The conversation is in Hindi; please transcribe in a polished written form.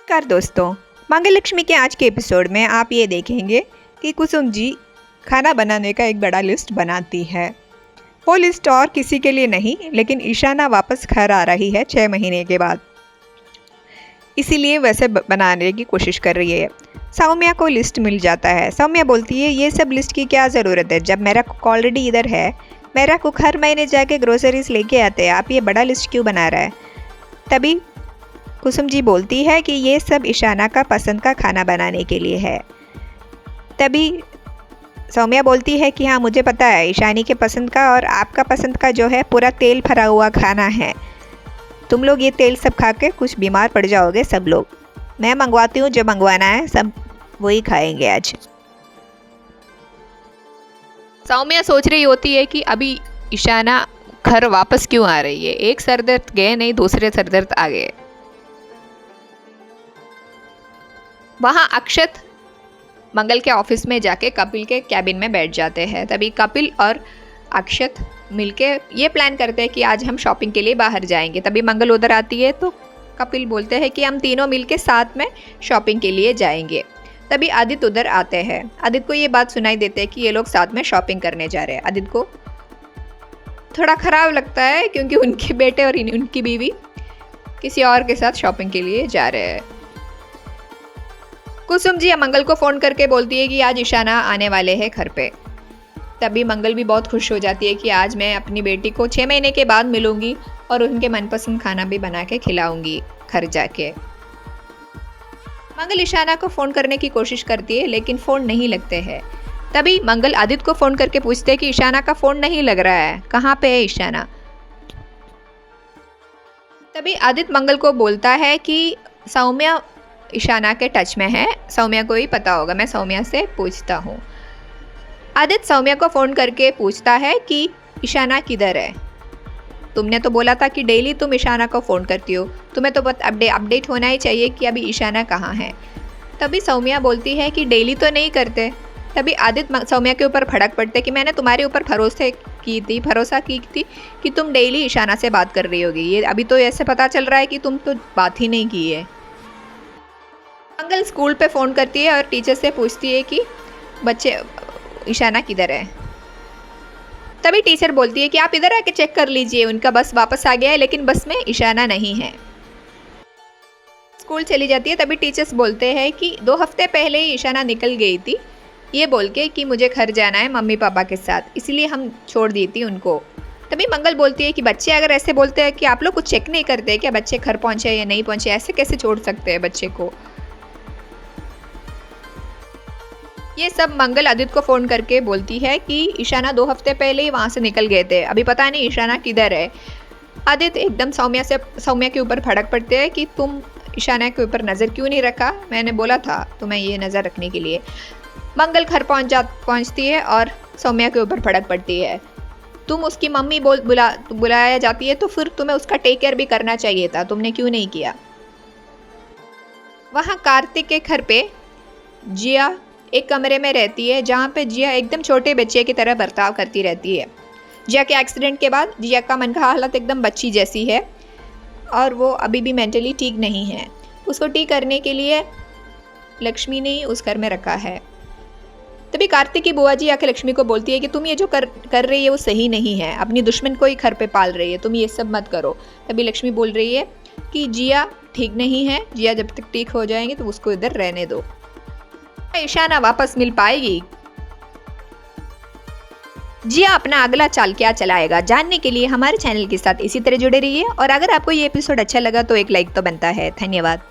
नमस्कार दोस्तों, मंगल लक्ष्मी के आज के एपिसोड में आप ये देखेंगे कि कुसुम जी खाना बनाने का एक बड़ा लिस्ट बनाती है। वो लिस्ट और किसी के लिए नहीं, लेकिन ईशाना वापस घर आ रही है 6 महीने के बाद, इसीलिए वैसे बनाने की कोशिश कर रही है। सौम्या को लिस्ट मिल जाता है। सौम्या बोलती है ये सब लिस्ट की क्या ज़रूरत है, जब मेरा कुक ऑलरेडी इधर है। मेरा कुक हर महीने जाके ग्रोसरीज लेके आते हैं, आप ये बड़ा लिस्ट क्यों बना रहा है। तभी कुसुम जी बोलती है कि ये सब ईशाना का पसंद का खाना बनाने के लिए है। तभी सौम्या बोलती है कि हाँ मुझे पता है, ईशानी के पसंद का और आपका पसंद का जो है पूरा तेल भरा हुआ खाना है। तुम लोग ये तेल सब खा के कुछ बीमार पड़ जाओगे सब लोग। मैं मंगवाती हूँ, जो मंगवाना है सब वही खाएंगे आज। सौम्या सोच रही होती है कि अभी ईशाना घर वापस क्यों आ रही है। एक सरदर्द गए नहीं, दूसरे सरदर्द आ गए। वहाँ अक्षत मंगल के ऑफिस में जाके कपिल के कैबिन में बैठ जाते हैं। तभी कपिल और अक्षत मिलके ये प्लान करते हैं कि आज हम शॉपिंग के लिए बाहर जाएंगे। तभी मंगल उधर आती है तो कपिल बोलते हैं कि हम तीनों मिलके साथ में शॉपिंग के लिए जाएंगे। तभी आदित्य उधर आते हैं। आदित्य को ये बात सुनाई देते हैं कि ये लोग साथ में शॉपिंग करने जा रहे हैं। आदित्य को थोड़ा ख़राब लगता है क्योंकि उनके बेटे और उनकी बीवी किसी और के साथ शॉपिंग के लिए जा रहे हैं। कुसुम जी मंगल को फ़ोन करके बोलती है कि आज ईशाना आने वाले हैं घर पे। तभी मंगल भी बहुत खुश हो जाती है कि आज मैं अपनी बेटी को 6 महीने के बाद मिलूंगी और उनके मनपसंद खाना भी बना के खिलाऊंगी घर जाके। मंगल ईशाना को फ़ोन करने की कोशिश करती है लेकिन फ़ोन नहीं लगते हैं। तभी मंगल आदित्य को फ़ोन करके पूछते हैं कि ईशाना का फ़ोन नहीं लग रहा है, कहाँ पे है ईशाना। तभी आदित्य मंगल को बोलता है कि सौम्या ईशाना के टच में है, सौम्या को ही पता होगा, मैं सौम्या से पूछता हूँ। आदित्य सौम्या को फ़ोन करके पूछता है कि ईशाना किधर है। तुमने तो बोला था कि डेली तुम ईशाना को फ़ोन करती हो, तुम्हें तो अपडेट होना ही चाहिए कि अभी ईशाना कहाँ है। तभी सौम्या बोलती है कि डेली तो नहीं करते। तभी आदित्य सौम्या के ऊपर भड़क पड़ते कि मैंने तुम्हारे ऊपर भरोसा की थी कि तुम डेली ईशाना से बात कर रही होगी। ये अभी तो ऐसे पता चल रहा है कि तुम तो बात ही नहीं की है। मंगल स्कूल पे फ़ोन करती है और टीचर से पूछती है कि बच्चे ईशाना किधर है। तभी टीचर बोलती है कि आप इधर आके चेक कर लीजिए, उनका बस वापस आ गया है लेकिन बस में ईशाना नहीं है। स्कूल चली जाती है। तभी टीचर्स बोलते हैं कि 2 हफ्ते पहले ही ईशाना निकल गई थी, ये बोल के कि मुझे घर जाना है मम्मी पापा के साथ, इसलिए हम छोड़ दी थी उनको। तभी मंगल बोलती है कि बच्चे अगर ऐसे बोलते हैं कि आप लोग कुछ चेक नहीं करते क्या बच्चे घर पहुँचे या नहीं पहुँचे, ऐसे कैसे छोड़ सकते हैं बच्चे को। ये सब मंगल आदित्य को फ़ोन करके बोलती है कि ईशाना 2 हफ्ते पहले ही वहाँ से निकल गए थे, अभी पता नहीं ईशाना किधर है। आदित्य एकदम सौम्या के ऊपर भड़क पड़ते हैं कि तुम ईशाना के ऊपर नज़र क्यों नहीं रखा, मैंने बोला था तुम्हें ये नज़र रखने के लिए। मंगल घर पहुँचती है और सौम्या के ऊपर भड़क पड़ती है। तुम उसकी मम्मी बुलाया जाती है तो फिर तुम्हें उसका टेक केयर भी करना चाहिए था, तुमने क्यों नहीं किया। वहाँ कार्तिक के घर पे जिया एक कमरे में रहती है जहाँ पे जिया एकदम छोटे बच्चे की तरह बर्ताव करती रहती है। जिया के एक्सीडेंट के बाद जिया का मन का हालत एकदम बच्ची जैसी है और वो अभी भी मेंटली ठीक नहीं है। उसको ठीक करने के लिए लक्ष्मी ने ही उस घर में रखा है। तभी कार्तिक की बुआ जी आके लक्ष्मी को बोलती है कि तुम ये जो कर रही है वो सही नहीं है, अपनी दुश्मन को ही घर पे पाल रही है, तुम ये सब मत करो। तभी लक्ष्मी बोल रही है कि जिया ठीक नहीं है, जिया जब तक ठीक हो जाएंगे तो उसको इधर रहने दो। ईशाना वापस मिल पाएगी, जिया अपना अगला चाल क्या चलाएगा, जानने के लिए हमारे चैनल के साथ इसी तरह जुड़े रहिए। और अगर आपको ये एपिसोड अच्छा लगा तो एक लाइक तो बनता है। धन्यवाद।